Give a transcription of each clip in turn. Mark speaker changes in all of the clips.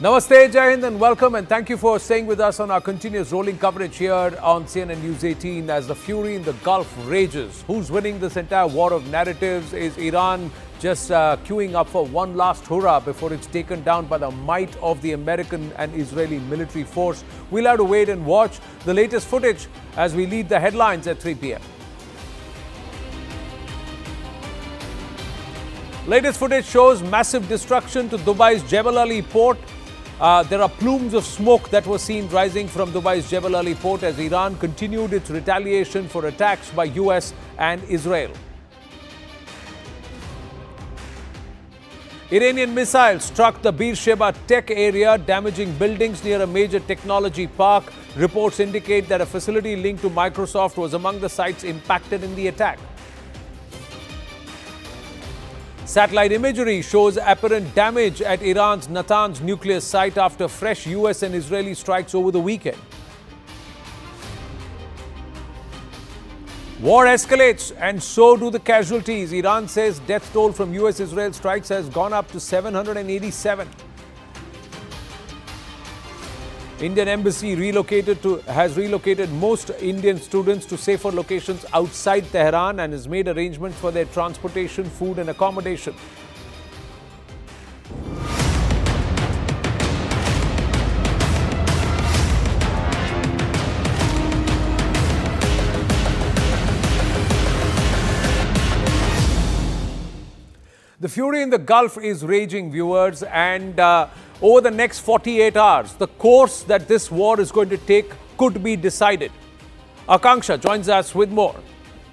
Speaker 1: Namaste, Jai Hind, and welcome, and thank you for staying with us on our continuous rolling coverage here on CNN News 18 as the fury in the Gulf rages. Who's winning this entire war of narratives? Is Iran just queuing up for one last hurrah before it's taken down by the might of the American and Israeli military force? We'll have to wait and watch the latest footage as we lead the headlines at 3 p.m. Latest footage shows massive destruction to Dubai's Jebel Ali port. There are plumes of smoke that were seen rising from Dubai's Jebel Ali port as Iran continued its retaliation for attacks by US and Israel. Iranian missiles struck the Beersheba tech area, damaging buildings near a major technology park. Reports indicate that a facility linked to Microsoft was among the sites impacted in the attack. Satellite imagery shows apparent damage at Iran's Natanz nuclear site after fresh US and Israeli strikes over the weekend. War escalates and so do the casualties. Iran says death toll from US-Israel strikes has gone up to 787. Indian embassy has relocated most Indian students to safer locations outside Tehran and has made arrangements for their transportation, food and accommodation. The fury in the Gulf is raging, viewers, and over the next 48 hours, the course that this war is going to take could be decided. Akanksha joins us with more.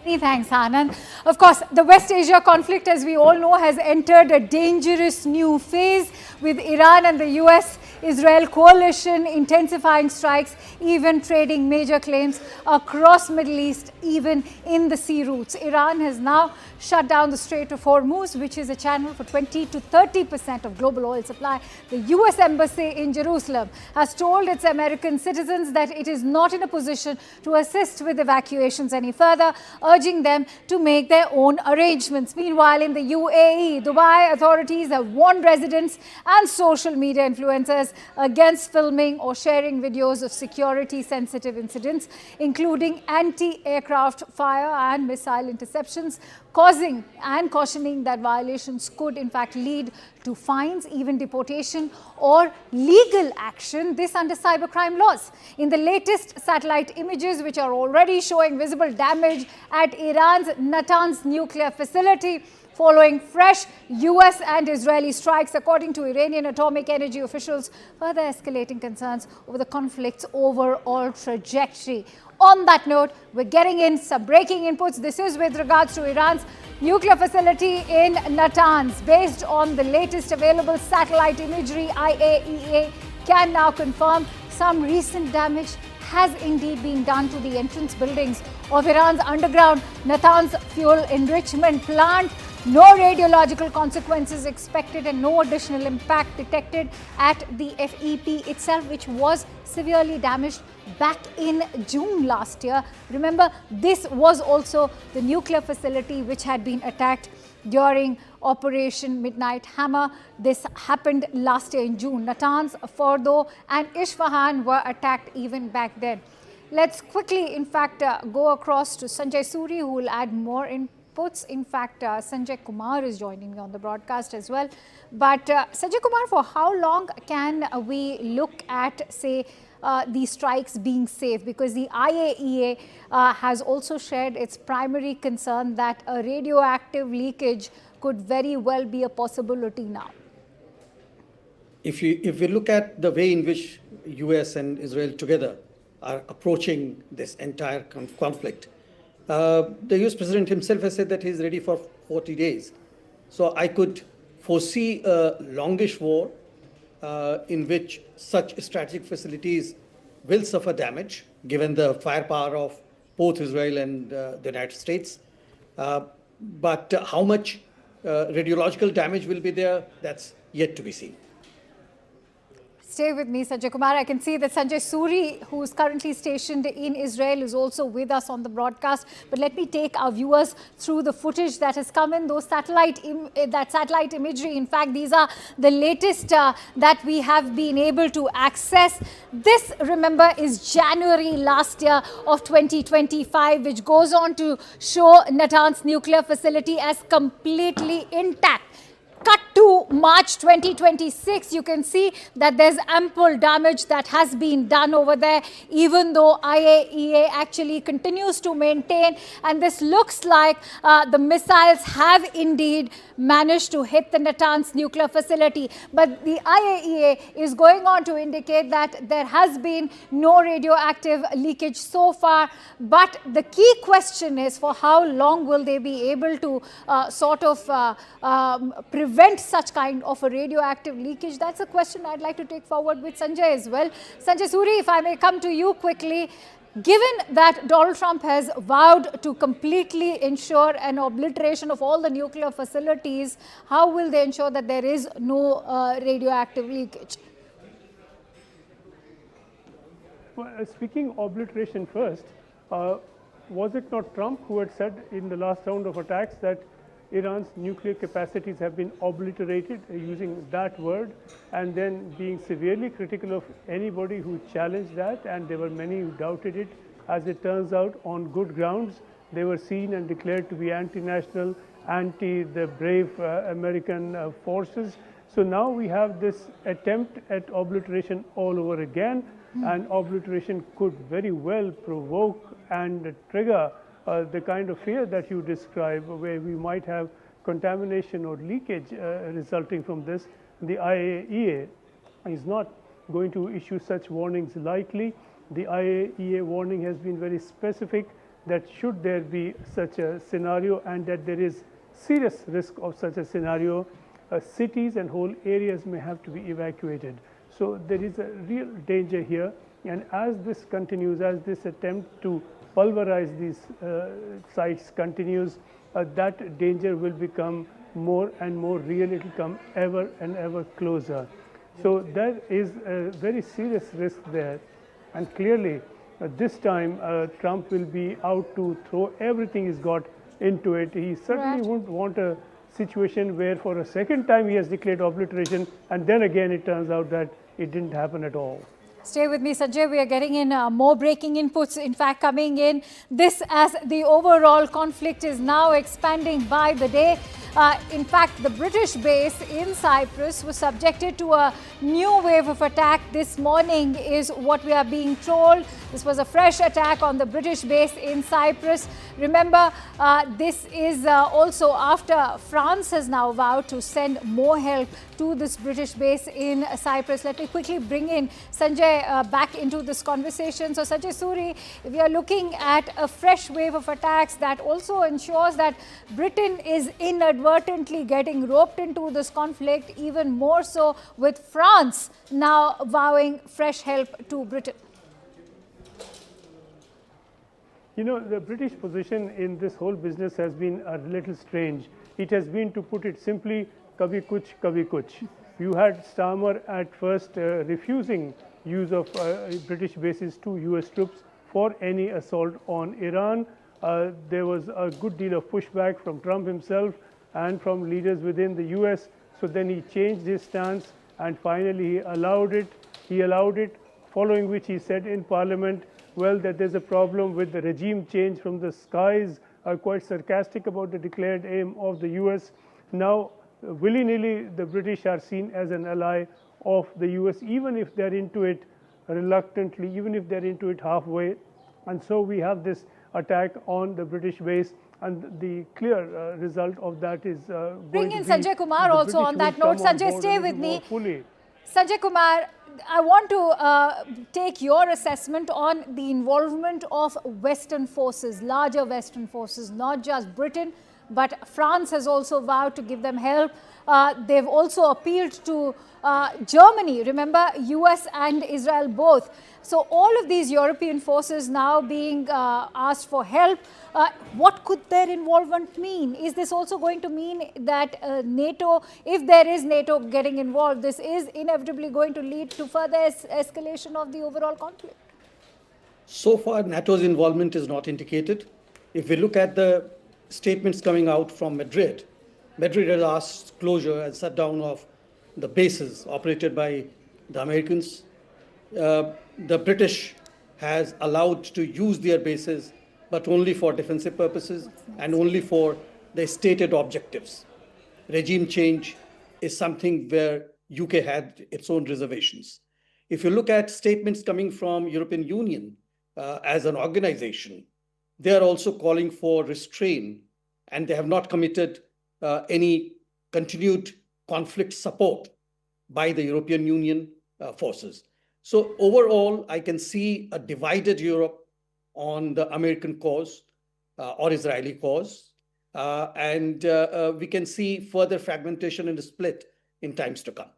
Speaker 2: Many thanks, Anand. Of course, the West Asia conflict, as we all know, has entered a dangerous new phase with Iran and the US-Israel coalition intensifying strikes, even trading major claims across Middle East, even in the sea routes. Iran has now shut down the Strait of Hormuz, which is a channel for 20 to 30% of global oil supply. The US Embassy in Jerusalem has told its American citizens that it is not in a position to assist with evacuations any further, urging them to make their own arrangements. Meanwhile, in the UAE, Dubai authorities have warned residents and social media influencers against filming or sharing videos of security-sensitive incidents, including anti-aircraft fire and missile interceptions, causing and cautioning that violations could in fact lead to fines, even deportation or legal action, this under cybercrime laws. In the latest satellite images, which are already showing visible damage at Iran's Natanz nuclear facility, following fresh US and Israeli strikes, according to Iranian atomic energy officials, further escalating concerns over the conflict's overall trajectory. On that note, we're getting in some breaking inputs. This is with regards to Iran's nuclear facility in Natanz. Based on the latest available satellite imagery, IAEA can now confirm some recent damage has indeed been done to the entrance buildings of Iran's underground Natanz fuel enrichment plant. No radiological consequences expected and no additional impact detected at the FEP itself, which was severely damaged back in June last year. Remember, this was also the nuclear facility which had been attacked during Operation Midnight Hammer. This happened last year in June. Natanz, Fordo and Isfahan were attacked even back then. Let's quickly, in fact, go across to Sanjay Suri, who will add more inputs. In fact, Sanjay Kumar is joining me on the broadcast as well. But Sanjay Kumar, for how long can we look at, say, these strikes being safe? Because the IAEA has also shared its primary concern that a radioactive leakage could very well be a possibility now.
Speaker 3: If we look at the way in which US and Israel together are approaching this entire conflict, the US President himself has said that he's ready for 40 days. So I could foresee a longish war in which such strategic facilities will suffer damage, given the firepower of both Israel and the United States. But how much radiological damage will be there, that's yet to be seen.
Speaker 2: Stay with me, Sanjay Kumar. I can see that Sanjay Suri, who is currently stationed in Israel, is also with us on the broadcast. But let me take our viewers through the footage that has come in, those satellite imagery. In fact, these are the latest that we have been able to access. This, remember, is January last year of 2025, which goes on to show Natanz nuclear facility as completely intact. Cut to March 2026, you can see that there's ample damage that has been done over there, even though IAEA actually continues to maintain, and this looks like the missiles have indeed managed to hit the Natanz nuclear facility. But the IAEA is going on to indicate that there has been no radioactive leakage so far. But the key question is, for how long will they be able to prevent such kind of a radioactive leakage? That's a question I'd like to take forward with Sanjay as well. Sanjay Suri, if I may come to you quickly. Given that Donald Trump has vowed to completely ensure an obliteration of all the nuclear facilities, how will they ensure that there is no radioactive leakage?
Speaker 4: Well, speaking obliteration first, was it not Trump who had said in the last round of attacks that Iran's nuclear capacities have been obliterated, using that word, and then being severely critical of anybody who challenged that, and there were many who doubted it. As it turns out, on good grounds, they were seen and declared to be anti-national, anti the brave American forces. So now we have this attempt at obliteration all over again, and obliteration could very well provoke and trigger the kind of fear that you describe, where we might have contamination or leakage resulting from this. The IAEA is not going to issue such warnings lightly. The IAEA warning has been very specific that should there be such a scenario, and that there is serious risk of such a scenario, cities and whole areas may have to be evacuated. So there is a real danger here, and as this continues, as this attempt to pulverize these sites continues, that danger will become more and more real. It will come ever and ever closer. So there is a very serious risk there, and clearly this time Trump will be out to throw everything he's got into it. He certainly won't want a situation where for a second time he has declared obliteration, and then again it turns out that it didn't happen at all.
Speaker 2: Stay with me, Sanjay. We are getting in more breaking inputs, in fact, coming in. This as the overall conflict is now expanding by the day. In fact, the British base in Cyprus was subjected to a new wave of attack this morning, is what we are being told. This was a fresh attack on the British base in Cyprus. Remember, this is also after France has now vowed to send more help to this British base in Cyprus. Let me quickly bring in Sanjay back into this conversation. So, Sanjay Suri, we are looking at a fresh wave of attacks that also ensures that Britain is inadvertently getting roped into this conflict, even more so with France now vowing fresh help to Britain.
Speaker 4: You know, the British position in this whole business has been a little strange. It has been, to put it simply, kabhi kuch, kabhi kuch. You had Starmer at first refusing use of British bases to US troops for any assault on Iran. There was a good deal of pushback from Trump himself and from leaders within the US. So then he changed his stance, and finally he allowed it. He allowed it, following which he said in Parliament, well, that there's a problem with the regime change from the skies, quite sarcastic about the declared aim of the US. Now, willy-nilly, the British are seen as an ally of the US, even if they're into it reluctantly, even if they're into it halfway. And so we have this attack on the British base, and the clear result of that is
Speaker 2: bring in Sanjay Kumar also on that note. Sanjay, stay with me. Sanjay Kumar, I want to take your assessment on the involvement of Western forces, larger Western forces, not just Britain, but France has also vowed to give them help. They've also appealed to Germany, remember, US and Israel both. So all of these European forces now being asked for help. What could their involvement mean? Is this also going to mean that NATO, if there is NATO getting involved, this is inevitably going to lead to further escalation of the overall conflict?
Speaker 3: So far, NATO's involvement is not indicated. If we look at the statements coming out from Madrid, Madrid has asked closure and shutdown of the bases operated by the Americans. The British has allowed to use their bases, but only for defensive purposes and only for the stated objectives. Regime change is something where UK had its own reservations. If you look at statements coming from European Union as an organization, they are also calling for restraint, and they have not committed any continued conflict support by the European Union forces. So overall, I can see a divided Europe on the American cause or Israeli cause. And we can see further fragmentation and split in times to come.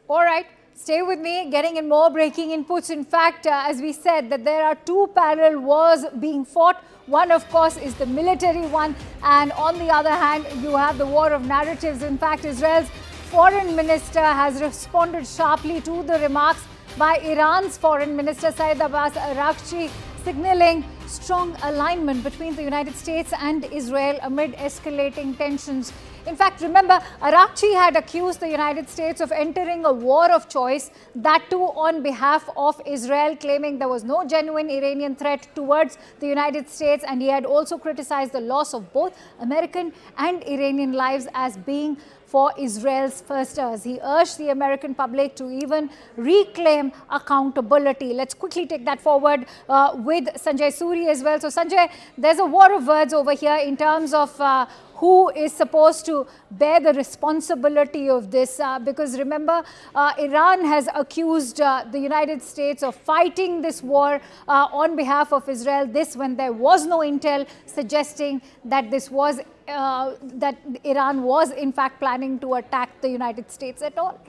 Speaker 2: All right. Stay with me, getting in more breaking inputs. In fact, as we said, that there are two parallel wars being fought. One, of course, is the military one. And on the other hand, you have the war of narratives. In fact, Israel's foreign minister has responded sharply to the remarks by Iran's foreign minister, Saeed Abbas Araghchi, signaling strong alignment between the United States and Israel amid escalating tensions. In fact, remember, Araghchi had accused the United States of entering a war of choice, that too on behalf of Israel, claiming there was no genuine Iranian threat towards the United States. And he had also criticized the loss of both American and Iranian lives as being for Israel's firsters. He urged the American public to even reclaim accountability. Let's quickly take that forward with Sanjay Suri as well. So Sanjay, there's a war of words over here in terms of who is supposed to bear the responsibility of this, because remember, Iran has accused the United States of fighting this war on behalf of Israel, this when there was no intel suggesting that this was that Iran was in fact planning to attack the United States at all.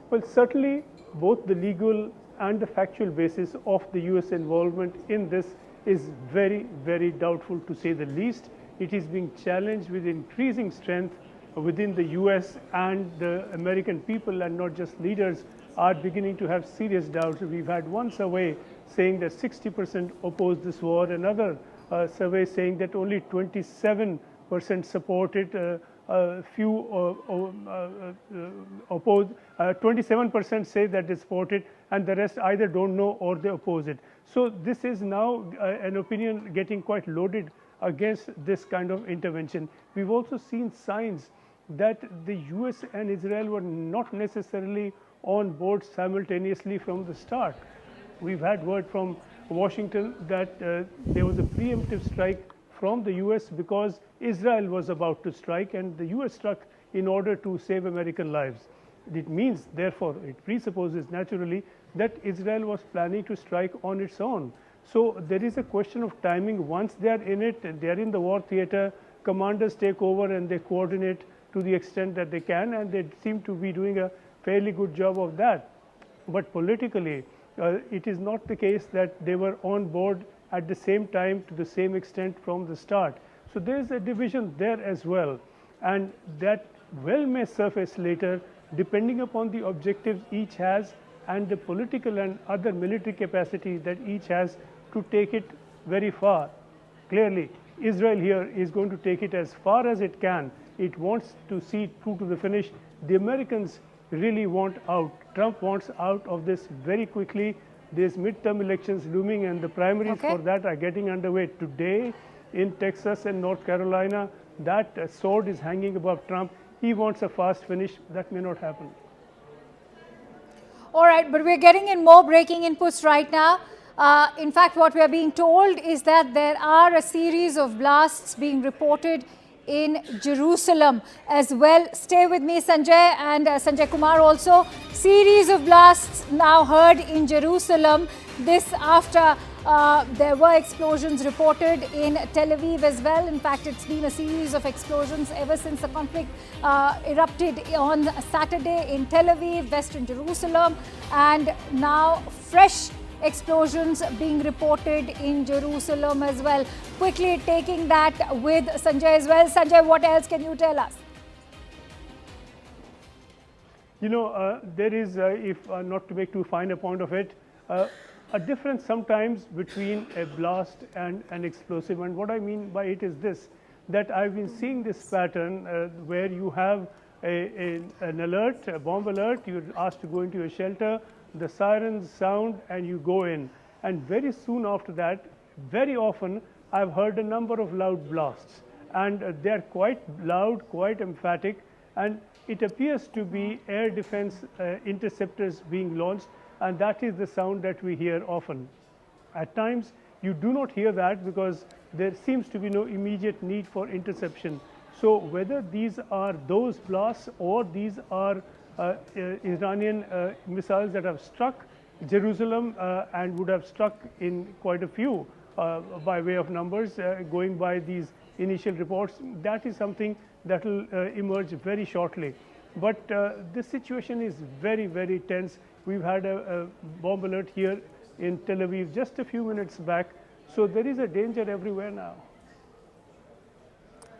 Speaker 4: Well, certainly both the legal and the factual basis of the US involvement in this is very, very doubtful, to say the least. It is being challenged with increasing strength within the US, and the American people, and not just leaders, are beginning to have serious doubts. We've had one survey saying that 60% oppose this war, another survey saying that only 27% support it, a few oppose, 27% say that they support it, and the rest either don't know or they oppose it. So this is now an opinion getting quite loaded against this kind of intervention. We've also seen signs that the US and Israel were not necessarily on board simultaneously from the start. We've had word from Washington that there was a preemptive strike from the US because Israel was about to strike, and the US struck in order to save American lives. It means, therefore, it presupposes naturally that Israel was planning to strike on its own. So there is a question of timing. Once they are in it, they are in the war theater, commanders take over and they coordinate to the extent that they can, and they seem to be doing a fairly good job of that. But politically, it is not the case that they were on board at the same time to the same extent from the start. So there is a division there as well, and that well may surface later depending upon the objectives each has and the political and other military capacity that each has to take it very far. Clearly, Israel here is going to take it as far as it can. It wants to see it through to the finish. The Americans really want out. Trump wants out of this very quickly. There's midterm elections looming, and the primaries for that are getting underway today in Texas and North Carolina. That sword is hanging above Trump. He wants a fast finish. That may not happen.
Speaker 2: All right, but we're getting in more breaking inputs right now. In fact, what we are being told is that there are a series of blasts being reported in Jerusalem as well. Stay with me, Sanjay, and Sanjay Kumar also. Series of blasts now heard in Jerusalem. This after There were explosions reported in Tel Aviv as well. In fact, it's been a series of explosions ever since the conflict erupted on Saturday in Tel Aviv, Western Jerusalem, and now fresh explosions being reported in Jerusalem as well. Quickly taking that with Sanjay as well. Sanjay, what else can you tell us?
Speaker 4: You know, there is, if not to make too fine a point of it, a difference sometimes between a blast and an explosive. And what I mean by it is this, that I've been seeing this pattern where you have an alert, a bomb alert, you're asked to go into a shelter, the sirens sound and you go in. And very soon after that, very often, I've heard a number of loud blasts. And they're quite loud, quite emphatic, and it appears to be air defense interceptors being launched, and that is the sound that we hear often. At times, you do not hear that because there seems to be no immediate need for interception. So whether these are those blasts or these are Iranian missiles that have struck Jerusalem and would have struck in quite a few by way of numbers, going by these initial reports, that is something that will emerge very shortly. But this situation is very, very tense. We've had a bomb alert here in Tel Aviv just a few minutes back. So there is a danger everywhere now.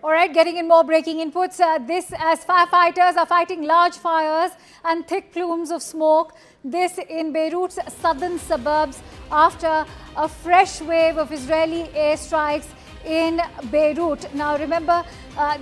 Speaker 2: All right, getting in more breaking inputs. This as firefighters are fighting large fires and thick plumes of smoke. This in Beirut's southern suburbs after a fresh wave of Israeli airstrikes in Beirut. Now remember,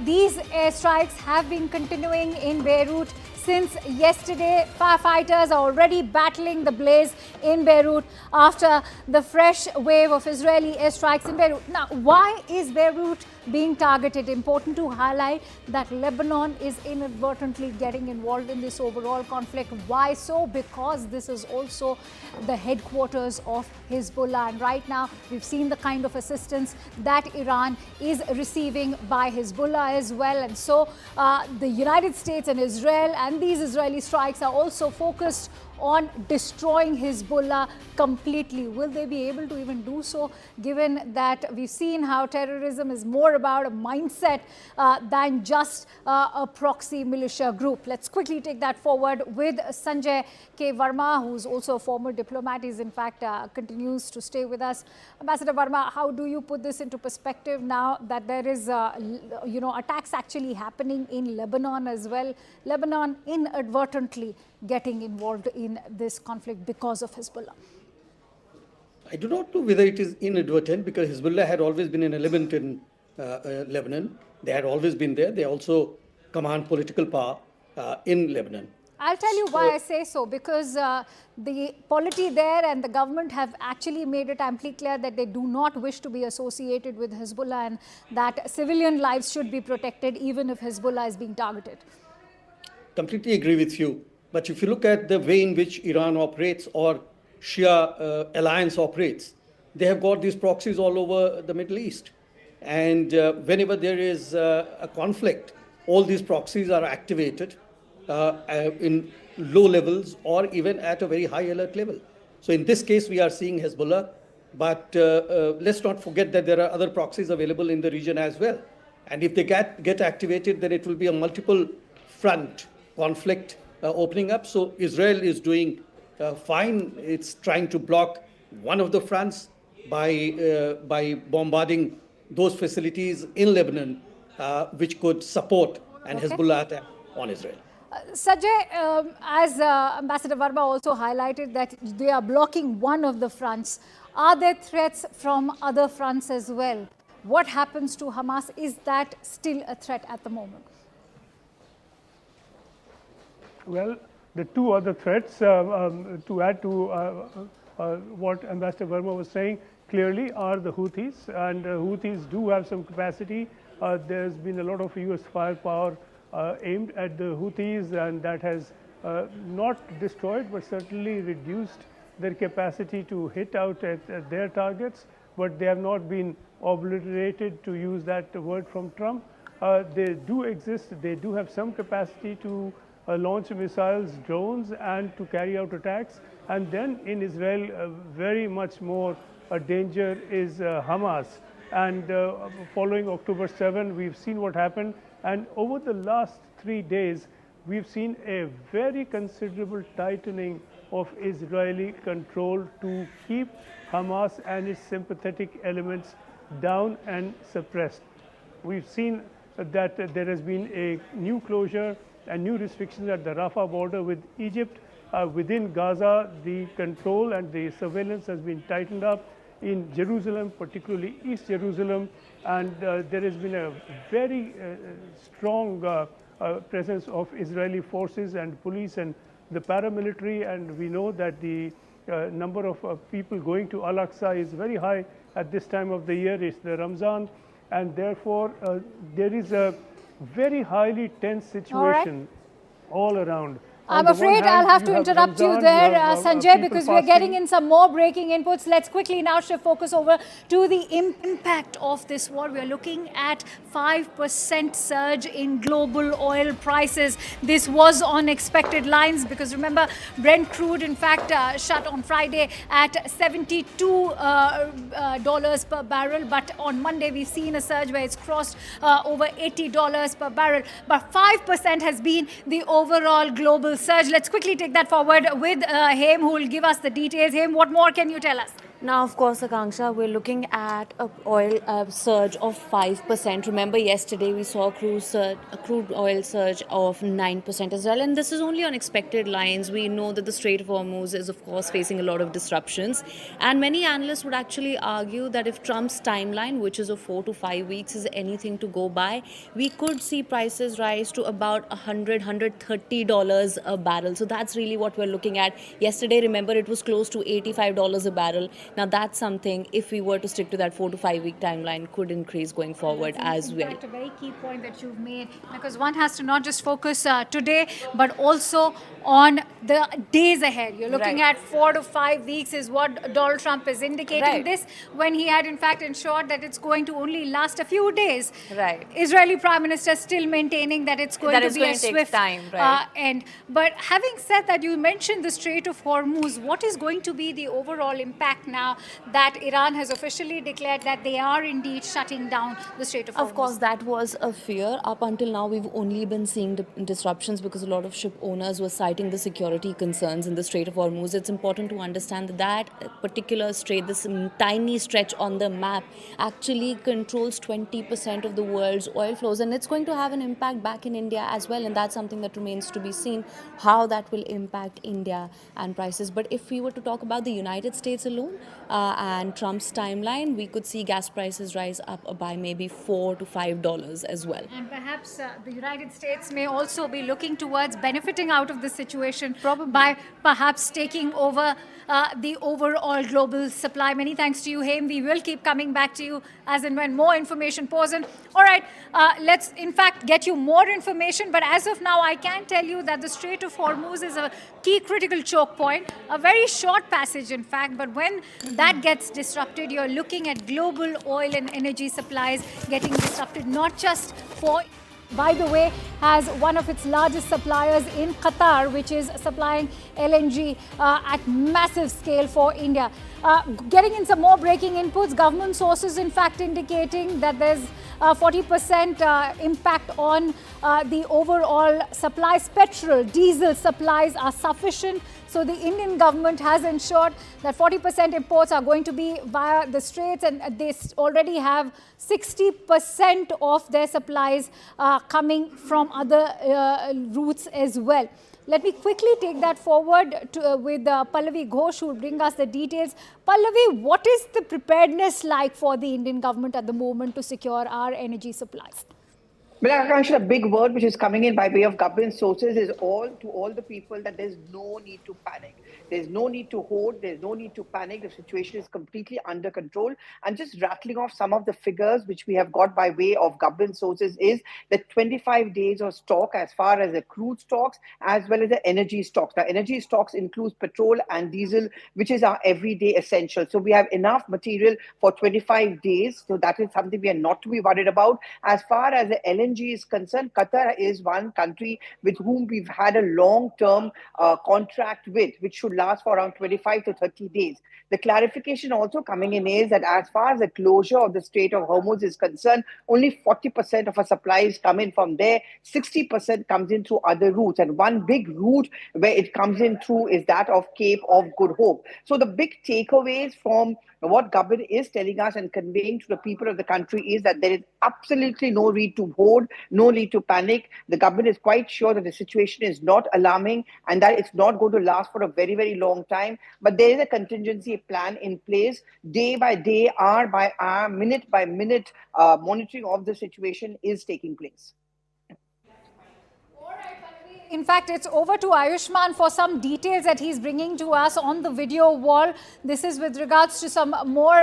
Speaker 2: these airstrikes have been continuing in Beirut since yesterday. Firefighters are already battling the blaze in Beirut after the fresh wave of Israeli airstrikes in Beirut. Now, why is Beirut being targeted? Important to highlight that Lebanon is inadvertently getting involved in this overall conflict. Why so? Because this is also the headquarters of Hezbollah. And right now, we've seen the kind of assistance that Iran is receiving by Hezbollah as well. And so the United States and Israel and these Israeli strikes are also focused on destroying Hezbollah completely. Will they be able to even do so, given that we've seen how terrorism is more about a mindset than just a proxy militia group? Let's quickly take that forward with Sanjay K. Verma, who's also a former diplomat. He's in fact continues to stay with us. Ambassador Verma, how do you put this into perspective now that there is, attacks actually happening in Lebanon as well? Lebanon inadvertently getting involved in this conflict because of Hezbollah.
Speaker 3: I do not know whether it is inadvertent, because Hezbollah had always been an element in Lebanon. They had always been there. They also command political power in Lebanon.
Speaker 2: I'll tell you why I say so, because the polity there and the government have actually made it amply clear that they do not wish to be associated with Hezbollah and that civilian lives should be protected even if Hezbollah is being targeted.
Speaker 3: Completely agree with you. But if you look at the way in which Iran operates or Shia alliance operates, they have got these proxies all over the Middle East. And whenever there is a conflict, all these proxies are activated in low levels or even at a very high alert level. So in this case, we are seeing Hezbollah, but let's not forget that there are other proxies available in the region as well. And if they get activated, then it will be a multiple front conflict opening up. So Israel is doing fine. It's trying to block one of the fronts by bombarding those facilities in Lebanon, which could support an Hezbollah attack on Israel.
Speaker 2: Sanjay, as Ambassador Verma also highlighted that they are blocking one of the fronts, are there threats from other fronts as well? What happens to Hamas? Is that still a threat at the moment?
Speaker 4: Well, the two other threats, to add to what Ambassador Verma was saying, clearly are the Houthis, and Houthis do have some capacity. There's been a lot of U.S. firepower aimed at the Houthis, and that has not destroyed but certainly reduced their capacity to hit out at their targets, but they have not been obliterated, to use that word from Trump. They do exist. They do have some capacity to launch missiles, drones, and to carry out attacks. And then in Israel, very much more danger is Hamas. And following October 7, we've seen what happened. And over the last 3 days, we've seen a very considerable tightening of Israeli control to keep Hamas and its sympathetic elements down and suppressed. We've seen that there has been a new closure and new restrictions at the Rafah border with Egypt. Within Gaza, the control and the surveillance has been tightened up in Jerusalem, particularly East Jerusalem, and there has been a very strong presence of Israeli forces and police and the paramilitary, and we know that the number of people going to Al-Aqsa is very high at this time of the year. It's the Ramzan, and therefore there is a very highly tense situation all around.
Speaker 2: I'm afraid I'll have to interrupt you there, Sanjay, because we're getting in some more breaking inputs. Let's quickly now shift focus over to the impact of this war. We're looking at 5% surge in global oil prices. This was on expected lines because remember, Brent crude in fact shut on Friday at $72 per barrel. But on Monday, we've seen a surge where it's crossed over $80 per barrel. But 5% has been the overall global surge. Let's quickly take that forward with Haim, who will give us the details. Haim, what more can you tell us?
Speaker 5: Now, of course, Akanksha, we're looking at a oil surge of 5%. Remember, yesterday we saw a crude oil surge of 9% as well. And this is only on expected lines. We know that the Strait of Hormuz is, of course, facing a lot of disruptions. And many analysts would actually argue that if Trump's timeline, which is of 4 to 5 weeks, is anything to go by, we could see prices rise to about $130 a barrel. So that's really what we're looking at. Yesterday, remember, it was close to $85 a barrel. Now, that's something, if we were to stick to that 4 to 5 week timeline, could increase going forward as well.
Speaker 2: In fact, a very key point that you've made, because one has to not just focus today, but also on the days ahead. You're looking at 4 to 5 weeks is what Donald Trump is indicating this, when he had in fact ensured that it's going to only last a few days. Israeli Prime Minister still maintaining that it's going to be a swift end. But having said that, you mentioned the Strait of Hormuz. What is going to be the overall impact now that Iran has officially declared that they are indeed shutting down the Strait of Hormuz?
Speaker 5: Of course, that was a fear. Up until now, we've only been seeing disruptions because a lot of ship owners were citing the security concerns in the Strait of Hormuz. It's important to understand that that particular strait, this tiny stretch on the map, actually controls 20% of the world's oil flows, and it's going to have an impact back in India as well, and that's something that remains to be seen, how that will impact India and prices. But if we were to talk about the United States alone and Trump's timeline, we could see gas prices rise up by maybe $4 to $5 as well.
Speaker 2: And perhaps the United States may also be looking towards benefiting out of this situation by perhaps taking over the overall global supply. Many thanks to you, Haim. We will keep coming back to you as and when more information pours in. All right, let's in fact get you more information. But as of now, I can tell you that the Strait of Hormuz is a key critical choke point, a very short passage in fact. But when that gets disrupted, you're looking at global oil and energy supplies getting disrupted, not just for, by the way, has one of its largest suppliers in Qatar, which is supplying LNG at massive scale for India. Getting in some more breaking inputs, government sources in fact indicating that there's 40% impact on the overall supplies. Petrol, diesel supplies are sufficient. So the Indian government has ensured that 40% imports are going to be via the straits, and they already have 60% of their supplies coming from other routes as well. Let me quickly take that forward with Pallavi Ghosh, who will bring us the details. Pallavi, what is the preparedness like for the Indian government at the moment to secure our energy supplies?
Speaker 6: Well, Akansha, a big word which is coming in by way of government sources is to all the people that there's no need to panic. There's no need to hoard. There's no need to panic. The situation is completely under control. And just rattling off some of the figures which we have got by way of government sources is that 25 days of stock as far as the crude stocks as well as the energy stocks. Now, energy stocks includes petrol and diesel, which is our everyday essential. So we have enough material for 25 days. So that is something we are not to be worried about. As far as the LNG LNG is concerned, Qatar is one country with whom we've had a long-term contract with, which should last for around 25 to 30 days. The clarification also coming in is that as far as the closure of the Strait of Hormuz is concerned, only 40% of our supplies come in from there, 60% comes in through other routes. And one big route where it comes in through is that of Cape of Good Hope. So the big takeaways from what government is telling us and conveying to the people of the country is that there is absolutely no need to hoard, no need to panic. The government is quite sure that the situation is not alarming and that it's not going to last for a very, very long time. But there is a contingency plan in place, day by day, hour by hour, minute by minute, monitoring of the situation is taking place.
Speaker 2: In fact, it's over to Ayushman for some details that he's bringing to us on the video wall. This is with regards to some more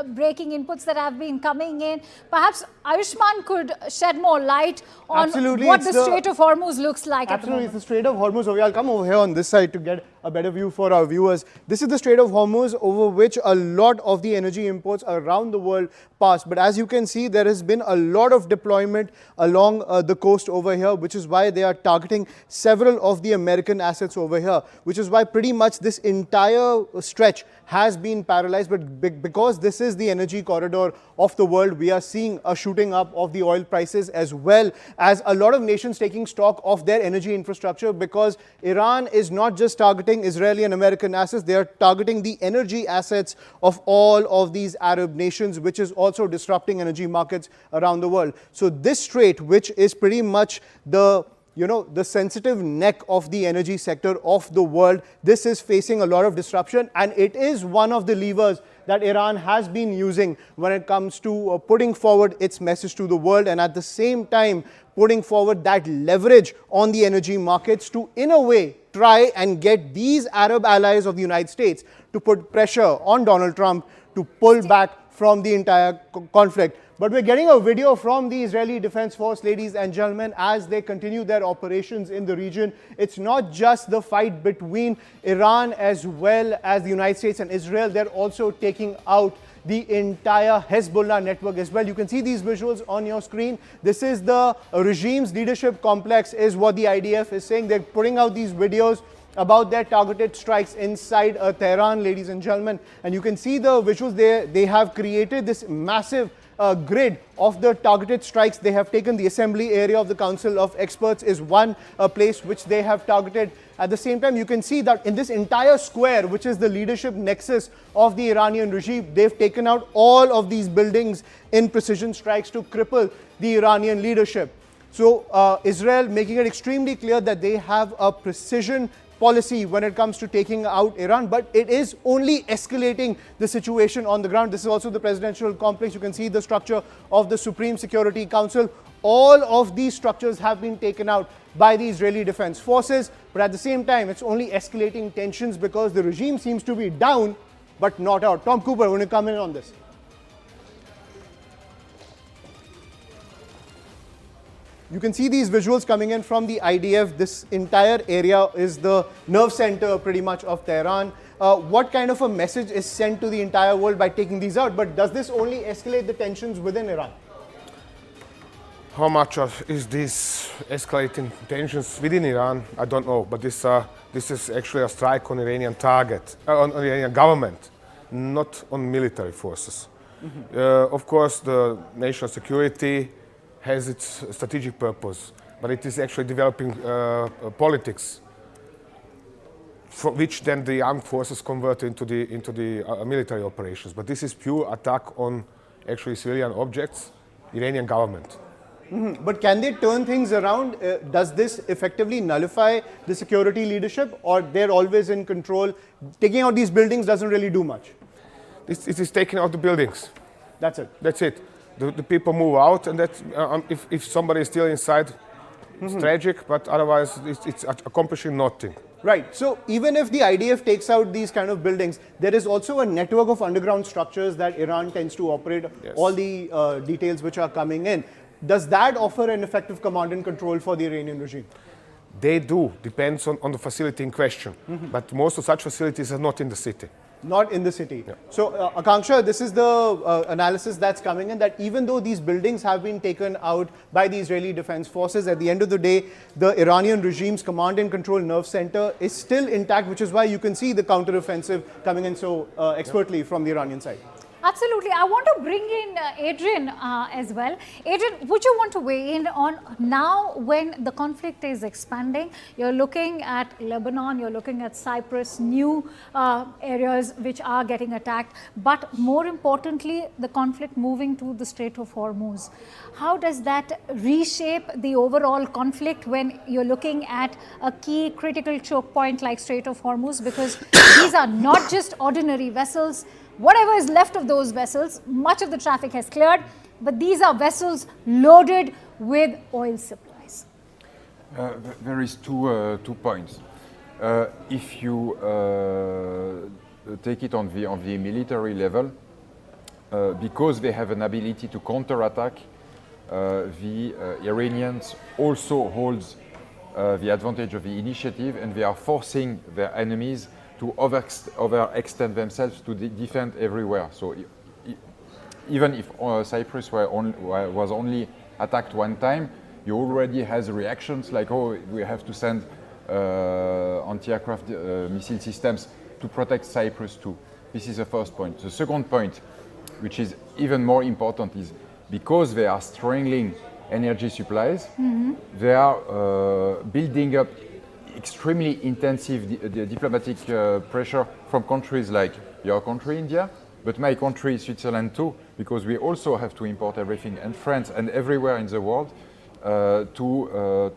Speaker 2: breaking inputs that have been coming in. Perhaps Ayushman could shed more light on what the Strait of Hormuz looks like at the moment.
Speaker 7: Absolutely, it's the Strait of Hormuz. I'll come over here on this side to get a better view for our viewers. This is the Strait of Hormuz over which a lot of the energy imports around the world pass. But as you can see, there has been a lot of deployment along the coast over here, which is why they are targeting several of the American assets over here, which is why pretty much this entire stretch has been paralyzed. But because this is the energy corridor of the world, we are seeing a shooting up of the oil prices, as well as a lot of nations taking stock of their energy infrastructure, because Iran is not just targeting Israeli and American assets, they are targeting the energy assets of all of these Arab nations, which is also disrupting energy markets around the world. So this strait, which is pretty much the sensitive neck of the energy sector of the world, this is facing a lot of disruption, and it is one of the levers that Iran has been using when it comes to putting forward its message to the world, and at the same time putting forward that leverage on the energy markets to, in a way, try and get these Arab allies of the United States to put pressure on Donald Trump to pull back from the entire conflict. But we're getting a video from the Israeli Defense Force, ladies and gentlemen, as they continue their operations in the region. It's not just the fight between Iran as well as the United States and Israel. They're also taking out the entire Hezbollah network as well. You can see these visuals on your screen. This is the regime's leadership complex, is what the IDF is saying. They're putting out these videos about their targeted strikes inside Tehran, ladies and gentlemen. And you can see the visuals there. They have created this massive grid of the targeted strikes. They have taken the assembly area of the Council of Experts is one place which they have targeted. At the same time, you can see that in this entire square, which is the leadership nexus of the Iranian regime, they've taken out all of these buildings in precision strikes to cripple the Iranian leadership. So Israel making it extremely clear that they have a precision policy when it comes to taking out Iran, but it is only escalating the situation on the ground. This is also the presidential complex. You can see the structure of the Supreme Security Council. All of these structures have been taken out by the Israeli Defense Forces, but at the same time, it's only escalating tensions because the regime seems to be down, but not out. Tom Cooper, want to come in on this? You can see these visuals coming in from the IDF. This entire area is the nerve center pretty much of Tehran. What kind of a message is sent to the entire world by taking these out? But does this only escalate the tensions within Iran?
Speaker 8: How much is this escalating tensions within Iran? I don't know, but this is actually a strike on Iranian target, on Iranian government, not on military forces. Of course, the national security has its strategic purpose, but it is actually developing politics, for which then the armed forces convert into the military operations. But this is pure attack on actually civilian objects, Iranian government.
Speaker 7: But can they turn things around? Does this effectively nullify the security leadership, or they're always in control? Taking out these buildings doesn't really do much.
Speaker 8: It is taking out the buildings.
Speaker 7: That's it.
Speaker 8: That's it. The people move out, and that's, if somebody is still inside, it's tragic, but otherwise it's accomplishing nothing.
Speaker 7: Right. So even if the IDF takes out these kind of buildings, there is also a network of underground structures that Iran tends to operate, yes. All the details which are coming in. Does that offer an effective command and control for the Iranian regime?
Speaker 8: They do. Depends on the facility in question. But most of such facilities are not in the city.
Speaker 7: not in the city. So, Akanksha, this is the analysis that's coming in, that even though these buildings have been taken out by the Israeli Defense Forces, at the end of the day, the Iranian regime's command and control nerve center is still intact, which is why you can see the counteroffensive coming in so expertly from the Iranian side.
Speaker 2: Absolutely. I want to bring in Adrian as well. Adrian, would you want to weigh in on now when the conflict is expanding? You're looking at Lebanon, you're looking at Cyprus, new areas which are getting attacked, but more importantly, the conflict moving to the Strait of Hormuz. How does that reshape the overall conflict when you're looking at a key critical choke point like Strait of Hormuz? Because these are not just ordinary vessels. Whatever is left of those vessels, much of the traffic has cleared, but these are vessels loaded with oil supplies.
Speaker 9: There is two points. If you take it on the military level, because they have an ability to counterattack, the Iranians also holds the advantage of the initiative, and they are forcing their enemies to overextend themselves to defend everywhere. So even if Cyprus was only attacked one time, you already has reactions like, oh, we have to send anti-aircraft missile systems to protect Cyprus too. This is the first point. The second point, which is even more important, is because they are strangling energy supplies, they are building up extremely intensive diplomatic pressure from countries like your country, India, but my country, Switzerland too, because we also have to import everything, and France and everywhere in the world to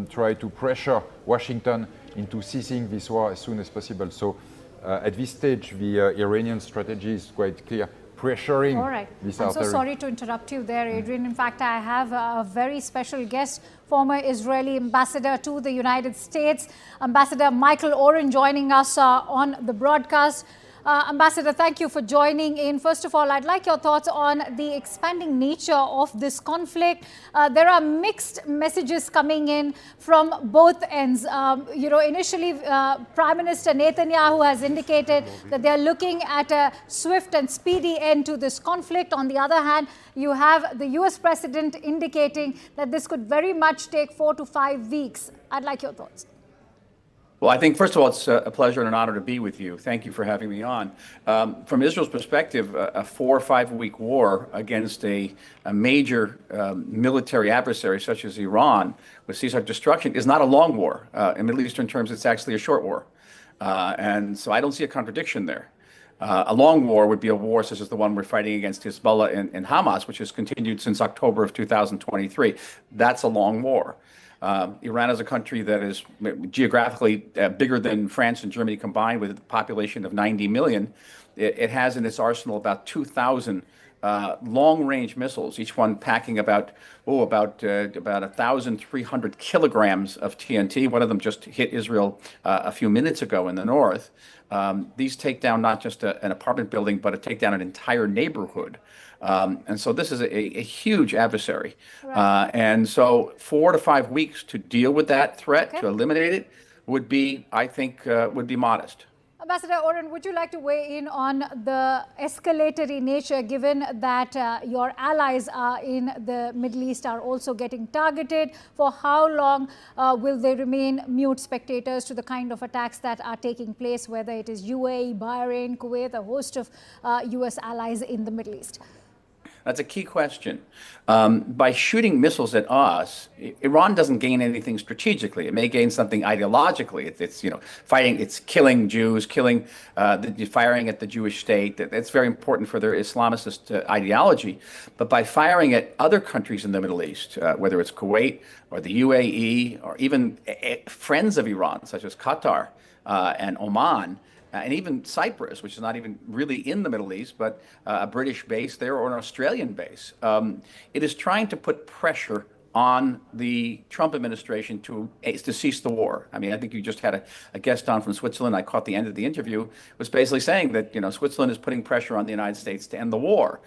Speaker 9: try to pressure Washington into ceasing this war as soon as possible. So at this stage, the Iranian strategy is quite clear. Pressuring. All right.
Speaker 2: I'm so sorry to interrupt you there, Adrian. In fact, I have a very special guest, former Israeli ambassador to the United States, Ambassador Michael Oren, joining us on the broadcast. Ambassador, thank you for joining in. First of all, I'd like your thoughts on the expanding nature of this conflict. There are mixed messages coming in from both ends. Initially, Prime Minister Netanyahu has indicated that they are looking at a swift and speedy end to this conflict. On the other hand, you have the U.S. President indicating that this could very much take 4 to 5 weeks. I'd like your thoughts.
Speaker 10: Well, I think, first of all, it's a pleasure and an honor to be with you. Thank you for having me on. From Israel's perspective, a 4 or 5 week war against a major military adversary such as Iran with ceasefire destruction is not a long war. In Middle Eastern terms, it's actually a short war. And so I don't see a contradiction there. A long war would be a war such as the one we're fighting against Hezbollah and Hamas, which has continued since October of 2023. That's a long war. Iran is a country that is geographically bigger than France and Germany combined, with a population of 90 million. It has in its arsenal about 2,000 long-range missiles, each one packing about 1,300 kilograms of TNT. One of them just hit Israel a few minutes ago in the north. These take down not just an apartment building, but take down an entire neighborhood. And so this is a huge adversary. Right. And so 4 to 5 weeks to deal with that threat, to eliminate it, would be, I think, would be modest.
Speaker 2: Ambassador Oren, would you like to weigh in on the escalatory nature, given that your allies in the Middle East are also getting targeted? For how long will they remain mute spectators to the kind of attacks that are taking place, whether it is UAE, Bahrain, Kuwait, a host of U.S. allies in the Middle East?
Speaker 10: That's a key question. By shooting missiles at us, Iran doesn't gain anything strategically. It may gain something ideologically. It's fighting. It's killing Jews, firing at the Jewish state. That's very important for their Islamist ideology. But by firing at other countries in the Middle East, whether it's Kuwait or the UAE or even friends of Iran, such as Qatar and Oman, and even Cyprus, which is not even really in the Middle East, but a British base there or an Australian base. It is trying to put pressure on the Trump administration to cease the war. I mean, I think you just had a guest on from Switzerland. I caught the end of the interview, was basically saying that Switzerland is putting pressure on the United States to end the war.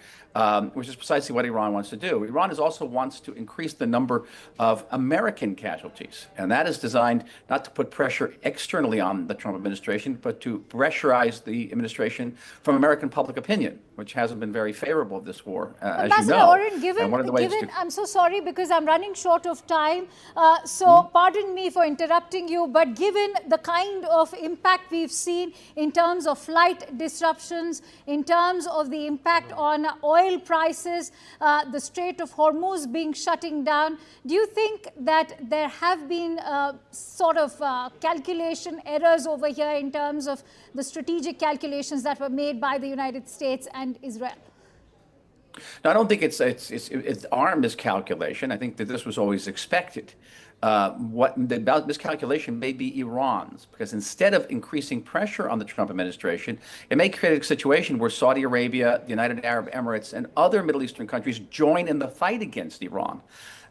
Speaker 10: which is precisely what Iran wants to do. Iran also wants to increase the number of American casualties, and that is designed not to put pressure externally on the Trump administration, but to pressurize the administration from American public opinion, which hasn't been very favorable of this war, as you know.
Speaker 2: Oren, I'm so sorry because I'm running short of time, pardon me for interrupting you, but given the kind of impact we've seen in terms of flight disruptions, in terms of the impact on oil prices, the Strait of Hormuz being shutting down, do you think that there have been calculation errors over here in terms of the strategic calculations that were made by the United States and Israel?
Speaker 10: No, I don't think it's our miscalculation. I think that this was always expected. What the miscalculation may be Iran's, because instead of increasing pressure on the Trump administration, it may create a situation where Saudi Arabia, the United Arab Emirates, and other Middle Eastern countries join in the fight against Iran.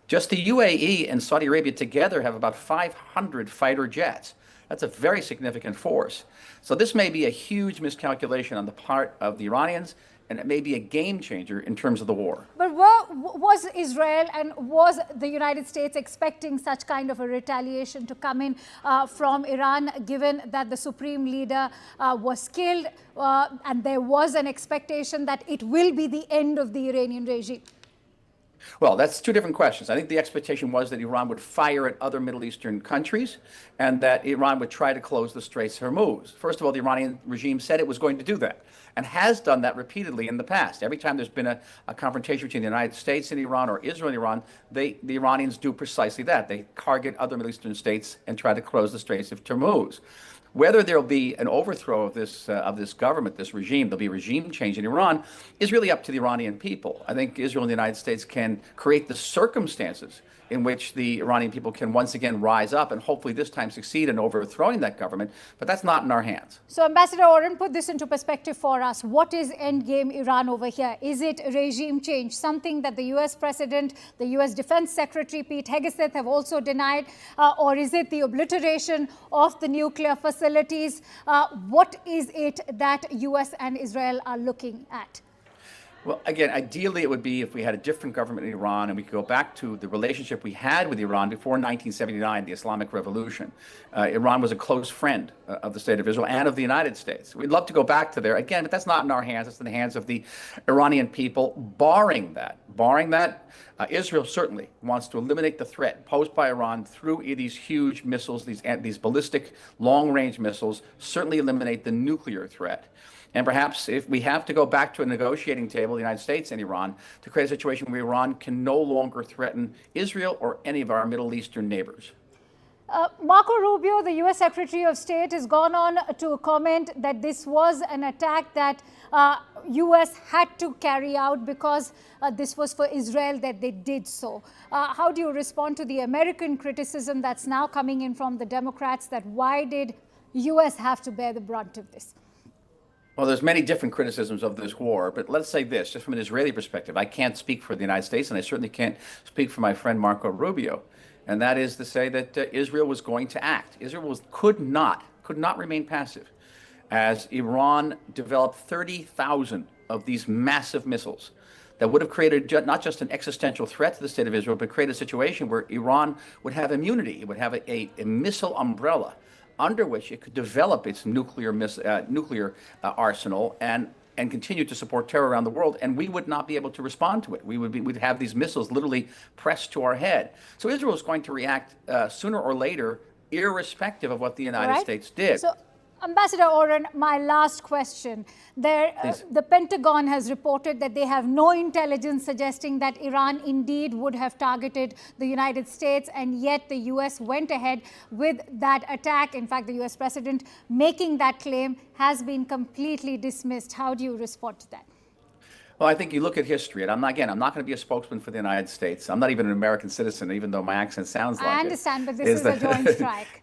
Speaker 10: Just the UAE and Saudi Arabia together have about 500 fighter jets. That's a very significant force. So this may be a huge miscalculation on the part of the Iranians, and it may be a game changer in terms of the war.
Speaker 2: But was Israel and was the United States expecting such kind of a retaliation to come in from Iran, given that the supreme leader was killed and there was an expectation that it will be the end of the Iranian regime?
Speaker 10: Well, that's two different questions. I think the expectation was that Iran would fire at other Middle Eastern countries and that Iran would try to close the Straits of Hormuz. First of all, the Iranian regime said it was going to do that and has done that repeatedly in the past. Every time there's been a confrontation between the United States and Iran or Israel and Iran, the Iranians do precisely that. They target other Middle Eastern states and try to close the Straits of Hormuz. Whether there'll be an overthrow of this government, this regime, there'll be a regime change in Iran, is really up to the Iranian people. I think Israel and the United States can create the circumstances in which the Iranian people can once again rise up and hopefully this time succeed in overthrowing that government, but that's not in our hands.
Speaker 2: So Ambassador Oren, put this into perspective for us. What is endgame Iran over here? Is it regime change? Something that the US President, the US Defense Secretary Pete Hegseth have also denied, or is it the obliteration of the nuclear facilities? What is it that US and Israel are looking at?
Speaker 10: Well, again, ideally it would be if we had a different government in Iran and we could go back to the relationship we had with Iran before 1979, the Islamic Revolution. Iran was a close friend of the State of Israel and of the United States. We'd love to go back to there. Again, but that's not in our hands. It's in the hands of the Iranian people. Barring that, Israel certainly wants to eliminate the threat posed by Iran through these huge missiles, these ballistic long-range missiles, certainly eliminate the nuclear threat. And perhaps if we have to go back to a negotiating table, the United States and Iran, to create a situation where Iran can no longer threaten Israel or any of our Middle Eastern neighbors.
Speaker 2: Marco Rubio, the U.S. Secretary of State, has gone on to comment that this was an attack that U.S. had to carry out because this was for Israel that they did so. How do you respond to the American criticism that's now coming in from the Democrats that why did U.S. have to bear the brunt of this?
Speaker 10: Well, there's many different criticisms of this war, but let's say this, just from an Israeli perspective. I can't speak for the United States, and I certainly can't speak for my friend Marco Rubio, and that is to say that Israel was going to act. Israel could not remain passive as Iran developed 30,000 of these massive missiles that would have created not just an existential threat to the State of Israel, but created a situation where Iran would have immunity. It would have a missile umbrella under which it could develop its nuclear arsenal and continue to support terror around the world, and we would not be able to respond to it. We'd have these missiles literally pressed to our head. So Israel is going to react sooner or later, irrespective of what the United States did.
Speaker 2: So, Ambassador Oren, my last question. The Pentagon has reported that they have no intelligence suggesting that Iran indeed would have targeted the United States, and yet the U.S. went ahead with that attack. In fact, the U.S. President making that claim has been completely dismissed. How do you respond to that?
Speaker 10: Well, I think you look at history, and I'm not going to be a spokesman for the United States. I'm not even an American citizen, even though my accent sounds like it.
Speaker 2: I understand, but this is a joint strike.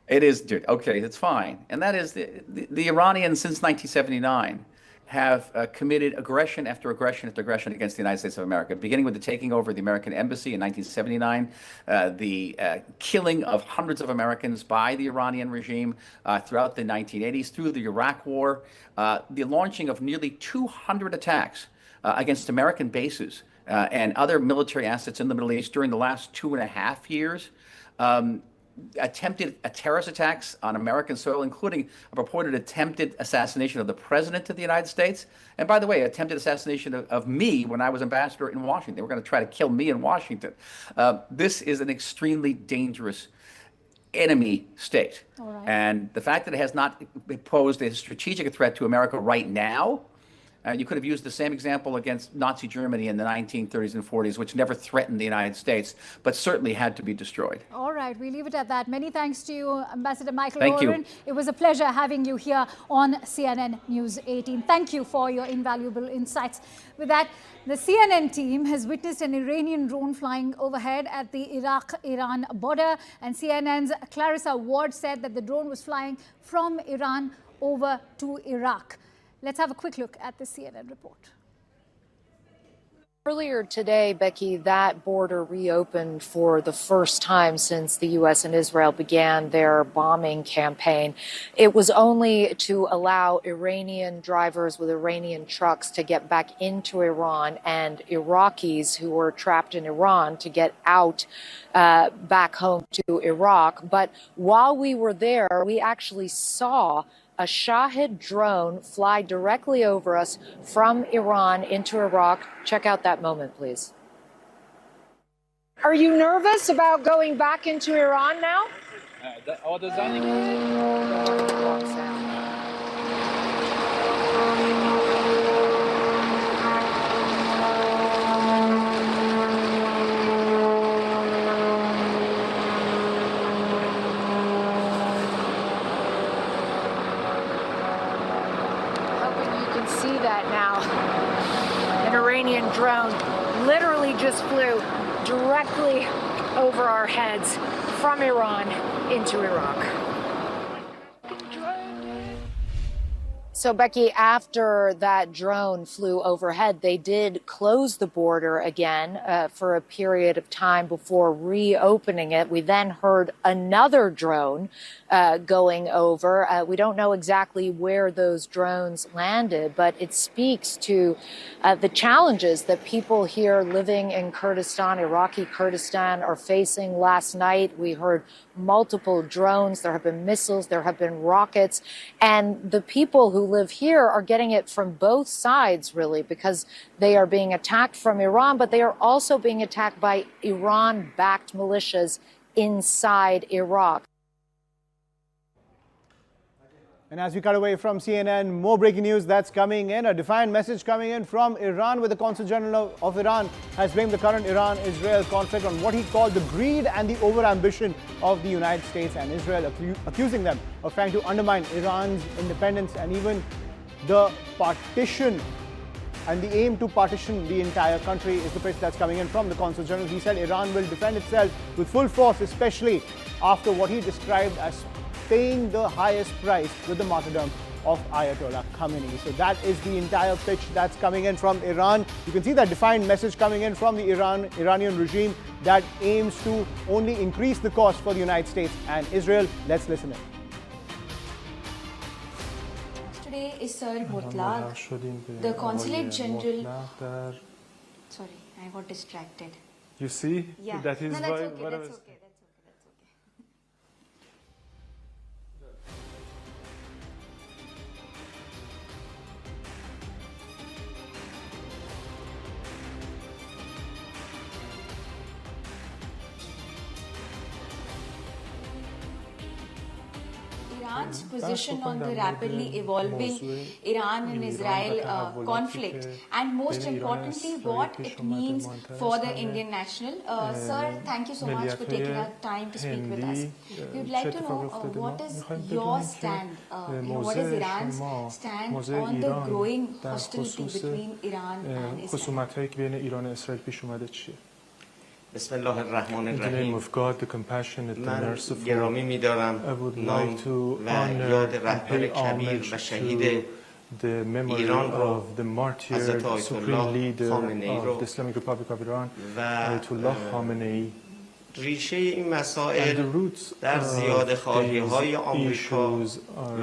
Speaker 10: It is, dude. Okay, that's fine. And that is the Iranians since 1979 have committed aggression after aggression after aggression against the United States of America, beginning with the taking over of the American embassy in 1979, the killing of hundreds of Americans by the Iranian regime throughout the 1980s, through the Iraq War, the launching of nearly 200 attacks against American bases and other military assets in the Middle East during the last 2.5 years. Attempted terrorist attacks on American soil, including a purported attempted assassination of the President of the United States. And by the way, attempted assassination of me when I was ambassador in Washington. They were going to try to kill me in Washington. This is an extremely dangerous enemy state. And the fact that it has not posed a strategic threat to America right now, you could have used the same example against Nazi Germany in the 1930s and 40s, which never threatened the United States, but certainly had to be destroyed.
Speaker 2: All right, we leave it at that. Many thanks to you, Ambassador Michael
Speaker 10: Thank
Speaker 2: Oren.
Speaker 10: you.
Speaker 2: It was a pleasure having you here on CNN News 18. Thank you for your invaluable insights. With that, the CNN team has witnessed an Iranian drone flying overhead at the Iraq-Iran border, and CNN's Clarissa Ward said that the drone was flying from Iran over to Iraq. Let's have a quick look at the CNN report.
Speaker 11: Earlier today, Becky, that border reopened for the first time since the U.S. and Israel began their bombing campaign. It was only to allow Iranian drivers with Iranian trucks to get back into Iran and Iraqis who were trapped in Iran to get out back home to Iraq. But while we were there, we actually saw a Shahid drone fly directly over us from Iran into Iraq. Check out that moment, please. Are you nervous about going back into Iran now? An Iranian drone literally just flew directly over our heads from Iran into Iraq. So, Becky, after that drone flew overhead, they did close the border again for a period of time before reopening it. We then heard another drone going over. We don't know exactly where those drones landed, but it speaks to the challenges that people here living in Kurdistan, Iraqi Kurdistan, are facing. Last night, we heard multiple drones. There have been missiles. There have been rockets. And the people who live here are getting it from both sides, really, because they are being attacked from Iran, but they are also being attacked by Iran-backed militias inside Iraq.
Speaker 7: And as we cut away from CNN, more breaking news that's coming in. A defiant message coming in from Iran, where the Consul General of Iran has blamed the current Iran-Israel conflict on what he called the greed and the overambition of the United States and Israel, accusing them of trying to undermine Iran's independence and even the partition and the aim to partition the entire country is the pitch that's coming in from the Consul General. He said Iran will defend itself with full force, especially after what he described as paying the highest price with the martyrdom of Ayatollah Khamenei. So that is the entire pitch that's coming in from Iran. You can see that defiant message coming in from the Iranian regime that aims to only increase the cost for the United States and Israel. Let's listen in.
Speaker 12: Today is Sir Mutlaq, the Consulate General. Sorry, I got distracted.
Speaker 13: You see?
Speaker 12: Yeah.
Speaker 13: That is
Speaker 12: no, that's okay. That's okay. Iran's position on the rapidly evolving Iran and Israel conflict, and most importantly, what it means for the Indian national. Sir, thank you so much for taking our time to speak with us. We would like to know what is your stand, what is Iran's stand on the growing hostility between Iran and Israel?
Speaker 14: بسم الله الرحمن
Speaker 13: In the name
Speaker 14: الرحیم
Speaker 13: of God, the compassionate, the
Speaker 14: من
Speaker 13: merciful,
Speaker 14: گرامی می‌دارم
Speaker 13: I would
Speaker 14: نام
Speaker 13: like to
Speaker 14: و
Speaker 13: honor
Speaker 14: یاد
Speaker 13: and
Speaker 14: رهبر
Speaker 13: pay
Speaker 14: کبیر
Speaker 13: homage
Speaker 14: و شهید
Speaker 13: to the memory
Speaker 14: ایران رو
Speaker 13: of the martyr,
Speaker 14: حضرت آیت
Speaker 13: supreme
Speaker 14: الله
Speaker 13: leader
Speaker 14: خامنه‌ای
Speaker 13: of
Speaker 14: رو
Speaker 13: the Islamic Republic of Iran,
Speaker 14: و
Speaker 13: Ayatollah Khamenei,
Speaker 14: ریشه این
Speaker 13: And
Speaker 14: مسائل
Speaker 13: the roots
Speaker 14: در
Speaker 13: of
Speaker 14: زیاده خواهی های
Speaker 13: these
Speaker 14: آمریکا
Speaker 13: issues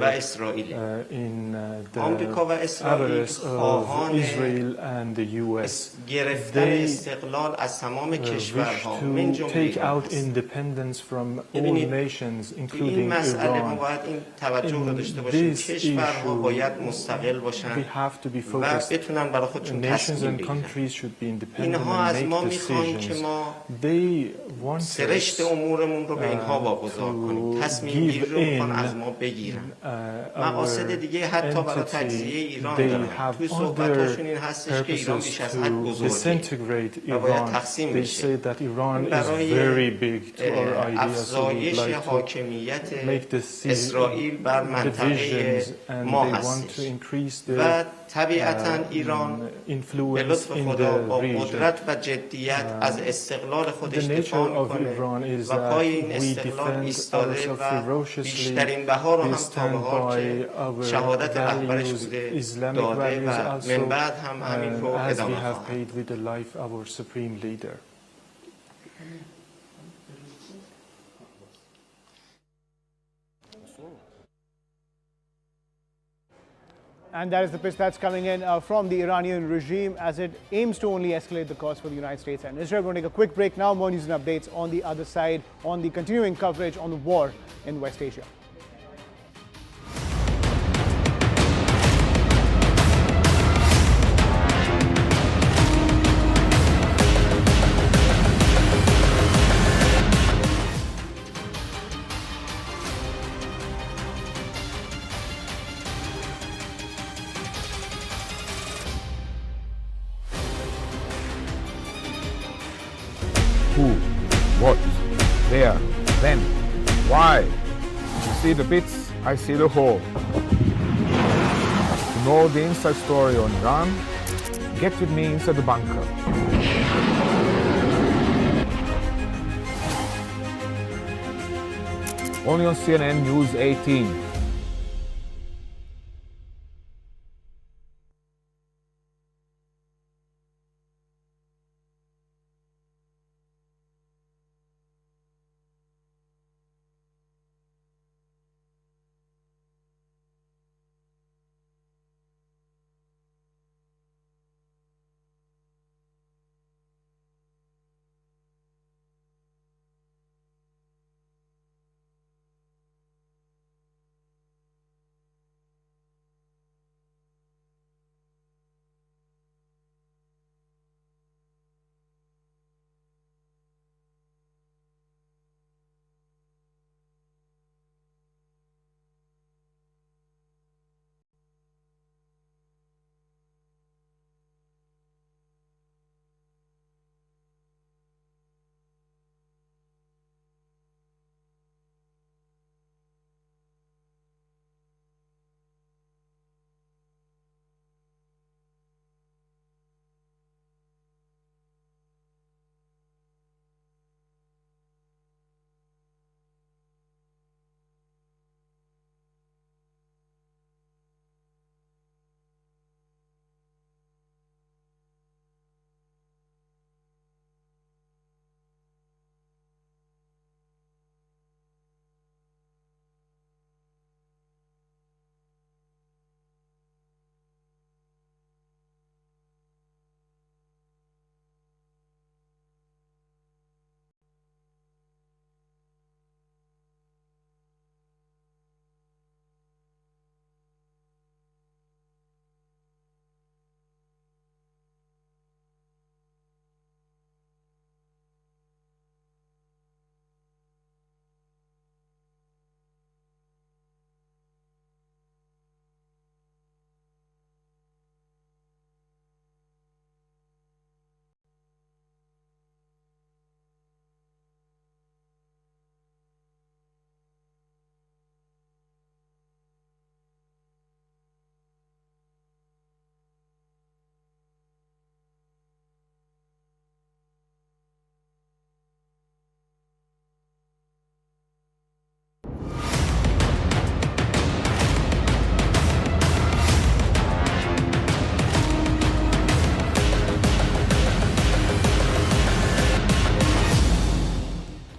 Speaker 14: و
Speaker 13: are
Speaker 14: اسرائیل.
Speaker 13: in the
Speaker 14: آمریکا و اسرائیل
Speaker 13: avarice of
Speaker 14: خواهان
Speaker 13: Israel and the U.S.
Speaker 14: گرفتن
Speaker 13: They
Speaker 14: استقلال از تمام
Speaker 13: wish
Speaker 14: کشورها من
Speaker 13: to
Speaker 14: جمله
Speaker 13: take
Speaker 14: ایران
Speaker 13: out
Speaker 14: هست.
Speaker 13: independence from all
Speaker 14: ببینید
Speaker 13: nations,
Speaker 14: تو این
Speaker 13: including
Speaker 14: مسئله ما
Speaker 13: Iran.
Speaker 14: باید این توجه رو
Speaker 13: In
Speaker 14: داشته باشیم
Speaker 13: this
Speaker 14: کشورها
Speaker 13: issue,
Speaker 14: باید مستقل
Speaker 13: we
Speaker 14: باشن
Speaker 13: have to be
Speaker 14: و
Speaker 13: focused.
Speaker 14: بتونن برای خودشون
Speaker 13: Nations
Speaker 14: تصمیم
Speaker 13: and
Speaker 14: بگیرن.
Speaker 13: countries should be independent
Speaker 14: اینها
Speaker 13: and
Speaker 14: از ما
Speaker 13: make
Speaker 14: میخوان که
Speaker 13: decisions.
Speaker 14: ما
Speaker 13: They want
Speaker 14: سرشت
Speaker 13: us
Speaker 14: امورمون رو به اینها واگذار کنیم. تصمیم گیری رو میخوان از ما بگیرن. مقاصد دیگه حتی برای تجزیه ایران دارن. توی صحبتاشون این هستش که ایران بیش از حد بزرگه و باید تقسیم بشه. برای افزایش حاکمیت اسرائیل بر منطقه ما هستش و طبیعتا ایران به لطف خدا با قدرت و جدیت از استقلال خودش دفاع میکنه و پای این استقلال ایستاده و بیشترین بها رو هم تا به حال که شهادت رهبرش بوده داده و من بعد هم همین رو ادامه خواهد.
Speaker 7: And that is the pitch that's coming in from the Iranian regime as it aims to only escalate the cause for the United States and Israel. We're going to take a quick break now. More news and updates on the other side on the continuing coverage on the war in West Asia.
Speaker 8: Who, what, where, when, why. You see the bits, I see the whole. To know the inside story on Iran, get with me inside the bunker. Only on CNN News 18.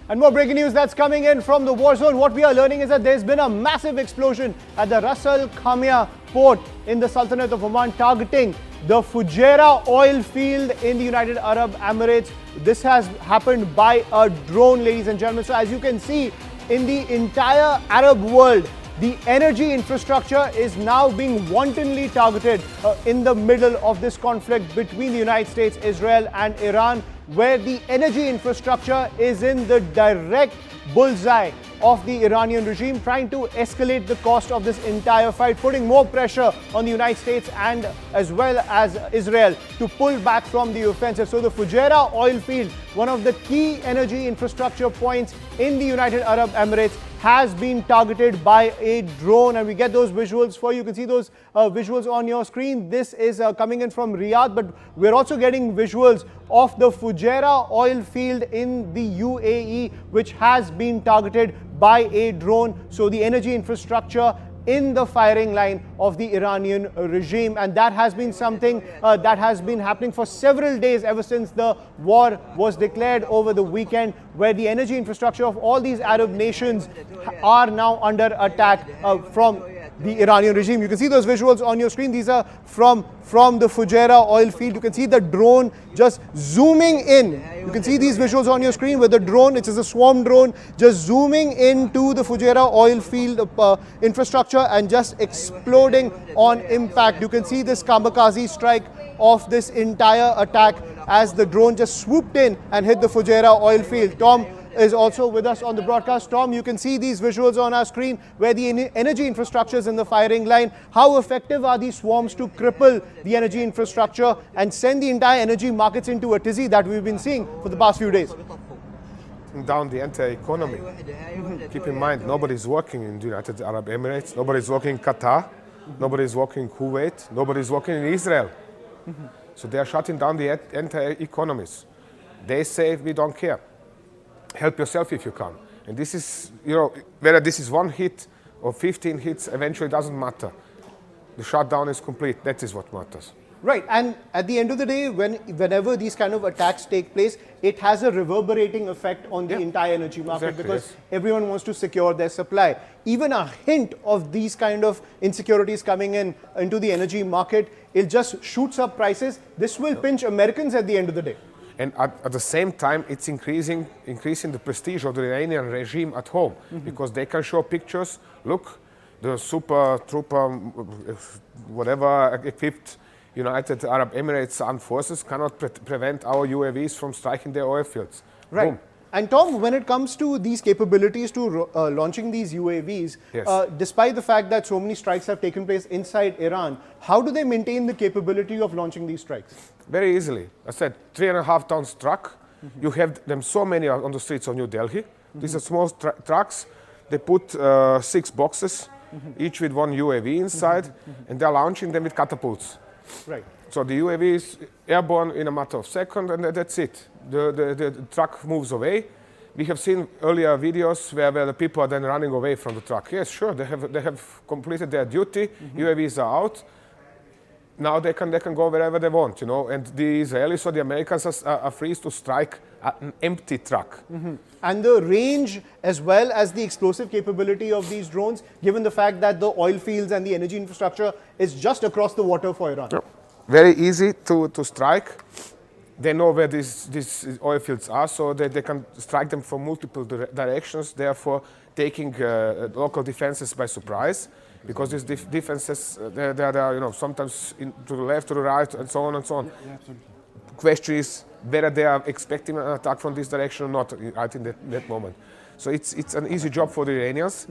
Speaker 7: And more breaking news that's coming in from the war zone. What we are learning is that there's been a massive explosion at the Ras Al Khaimah port in the Sultanate of Oman, targeting the Fujairah oil field in the United Arab Emirates. This has happened by a drone, ladies and gentlemen. So as you can see, in the entire Arab world, the energy infrastructure is now being wantonly targeted in the middle of this conflict between the United States, Israel and Iran, where the energy infrastructure is in the direct bullseye of the Iranian regime, trying to escalate the cost of this entire fight, putting more pressure on the United States and as well as Israel to pull back from the offensive. So the Fujairah oil field, one of the key energy infrastructure points in the United Arab Emirates, has been targeted by a drone, and we get those visuals for you. You can see those visuals on your screen. This is coming in from Riyadh, but we're also getting visuals of the Fujairah oil field in the UAE, which has been targeted by a drone. So the energy infrastructure in the firing line of the Iranian regime, and that has been something that has been happening for several days ever since the war was declared over the weekend, where the energy infrastructure of all these Arab nations are now under attack from the Iranian regime. You can see those visuals on your screen. These are from the Fujairah oil field. You can see the drone just zooming in. You can see these visuals on your screen with the drone, which is a swarm drone, just zooming into the Fujairah oil field infrastructure and just exploding on impact. You can see this kamikaze strike of this entire attack as the drone just swooped in and hit the Fujairah oil field. Tom is also with us on the broadcast. Tom, you can see these visuals on our screen where the energy infrastructure is in the firing line. How effective are these swarms to cripple the energy infrastructure and send the entire energy markets into a tizzy that we've been seeing for the past few days?
Speaker 8: Down the entire economy. Keep in mind, nobody's working in the United Arab Emirates, nobody's working in Qatar, nobody's working in Kuwait, nobody's working in Israel. So they are shutting down the entire economies. They say, we don't care. Help yourself if you can. And this is, whether this is one hit or 15 hits, eventually doesn't matter. The shutdown is complete. That is what matters.
Speaker 7: Right, and at the end of the day, whenever these kind of attacks take place, it has a reverberating effect on the entire energy market, because everyone wants to secure their supply. Even a hint of these kind of insecurities coming into the energy market, it just shoots up prices. This will pinch Americans at the end of the day.
Speaker 8: And at the same time, it's increasing the prestige of the Iranian regime at home, because they can show pictures. Look, the super trooper, whatever equipped United Arab Emirates armed forces cannot prevent our UAVs from striking their oil fields.
Speaker 7: Right.
Speaker 8: Boom.
Speaker 7: And Tom, when it comes to these capabilities to launching these UAVs, despite the fact that so many strikes have taken place inside Iran, how do they maintain the capability of launching these strikes?
Speaker 8: Very easily. I said 3.5 tons truck. You have them so many on the streets of New Delhi. These are small trucks. They put 6 boxes, each with one UAV inside, and they're launching them with catapults.
Speaker 7: Right.
Speaker 8: So the UAV is airborne in a matter of seconds, and that's it. The truck moves away. We have seen earlier videos where the people are then running away from the truck. Yes, sure, they have completed their duty. UAVs are out. Now they can go wherever they want, and the Israelis or the Americans are free to strike an empty truck.
Speaker 7: And the range as well as the explosive capability of these drones, given the fact that the oil fields and the energy infrastructure is just across the water for Iran.
Speaker 8: Yep. Very easy to strike. They know where these oil fields are, so they can strike them from multiple directions, therefore taking local defenses by surprise. Because these defenses, they are sometimes to the left, to the right, and so on and so on. Question is whether they are expecting an attack from this direction or not right in that moment. So it's an easy job for the Iranians.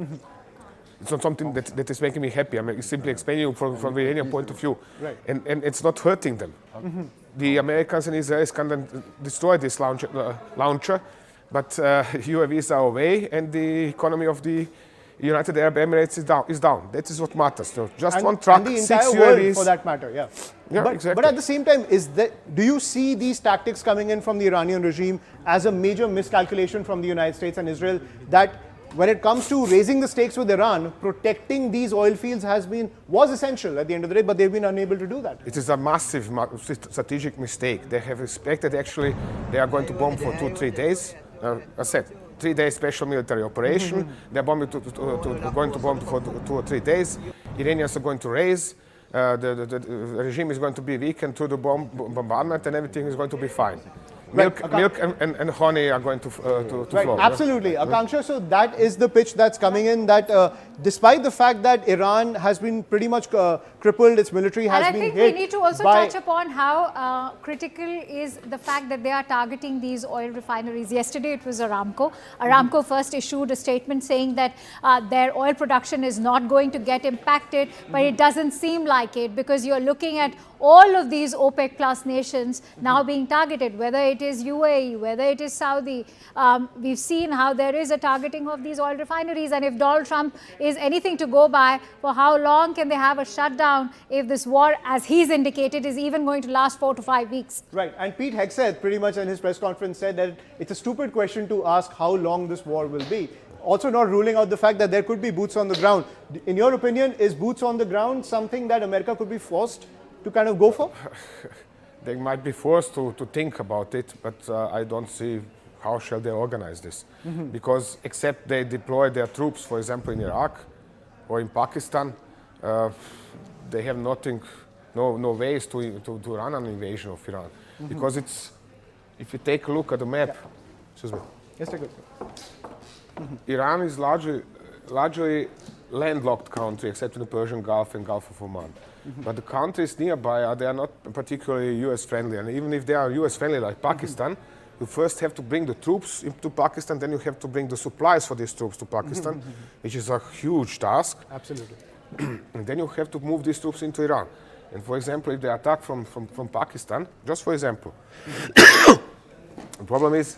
Speaker 8: It's not something that is making me happy. I'm simply explaining from the Iranian point of view.
Speaker 7: Right.
Speaker 8: And it's not hurting them. The Americans and Israelis can then destroy this launcher, but UAVs are away, and the economy of the United Arab Emirates is down. That is what matters. So just one truck,
Speaker 7: and the
Speaker 8: 6
Speaker 7: entire
Speaker 8: UAVs.
Speaker 7: world, for that matter,
Speaker 8: Yeah, exactly.
Speaker 7: But at the same time, do you see these tactics coming in from the Iranian regime as a major miscalculation from the United States and Israel, that when it comes to raising the stakes with Iran, protecting these oil fields was essential at the end of the day, but they've been unable to do that?
Speaker 8: It is a massive strategic mistake. They have expected, actually, they are going to bomb for 2-3 days. I said, 3-day special military operation. They're bombing going to bomb for 2 or 3 days. Iranians are going to raise. The regime is going to be weakened through the bombardment, and everything is going to be fine. Milk and honey are going to flow.
Speaker 7: Absolutely. Akanksha, so that is the pitch that's coming in, that despite the fact that Iran has been pretty much crippled, its military has been hit.
Speaker 2: And I think we need to also touch upon how critical is the fact that they are targeting these oil refineries. Yesterday it was Aramco. Aramco first issued a statement saying that their oil production is not going to get impacted, but it doesn't seem like it, because you're looking at all of these OPEC plus nations now being targeted, whether it is UAE, whether it is Saudi. We've seen how there is a targeting of these oil refineries, and if Donald Trump is anything to go by, for how long can they have a shutdown if this war, as he's indicated, is even going to last 4 to 5 weeks?
Speaker 7: Right, and Pete Hegseth pretty much in his press conference said that it's a stupid question to ask how long this war will be. Also not ruling out the fact that there could be boots on the ground. In your opinion, is boots on the ground something that America could be forced to kind of go for?
Speaker 8: They might be forced to think about it, but I don't see how shall they organize this. Because except they deploy their troops, for example, in Iraq or in Pakistan, they have nothing, no ways to run an invasion of Iran. Because it's, if you take a look at the map, excuse me.
Speaker 7: Yes, take a look.
Speaker 8: Iran is largely landlocked country, except in the Persian Gulf and Gulf of Oman. But the countries nearby, they are not particularly US friendly. And even if they are US friendly, like Pakistan, you first have to bring the troops into Pakistan, then you have to bring the supplies for these troops to Pakistan, which is a huge task.
Speaker 7: Absolutely.
Speaker 8: And then you have to move these troops into Iran. And for example, if they attack from Pakistan, just for example, the problem is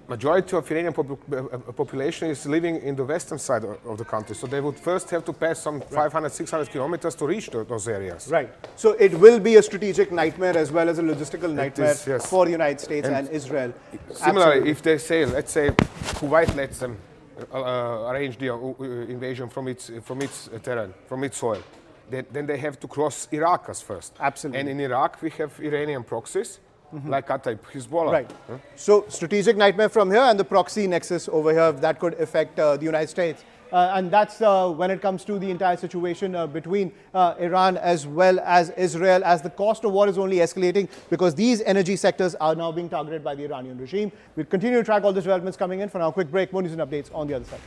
Speaker 8: majority of Iranian population is living in the western side of the country. So they would first have to pass some 500, 600 kilometers to reach those areas.
Speaker 7: Right. So it will be a strategic nightmare as well as a logistical nightmare for the United States and Israel.
Speaker 8: Similarly, if they say, let's say, Kuwait lets them arrange the invasion from its terrain, from its soil, then they have to cross Iraq as first.
Speaker 7: Absolutely.
Speaker 8: And in Iraq, we have Iranian proxies, like Hezbollah.
Speaker 7: Right. So strategic nightmare from here, and the proxy nexus over here that could affect the United States. And that's when it comes to the entire situation between Iran as well as Israel, as the cost of war is only escalating because these energy sectors are now being targeted by the Iranian regime. We'll continue to track all these developments coming in. For now, quick break. More news and updates on the other side.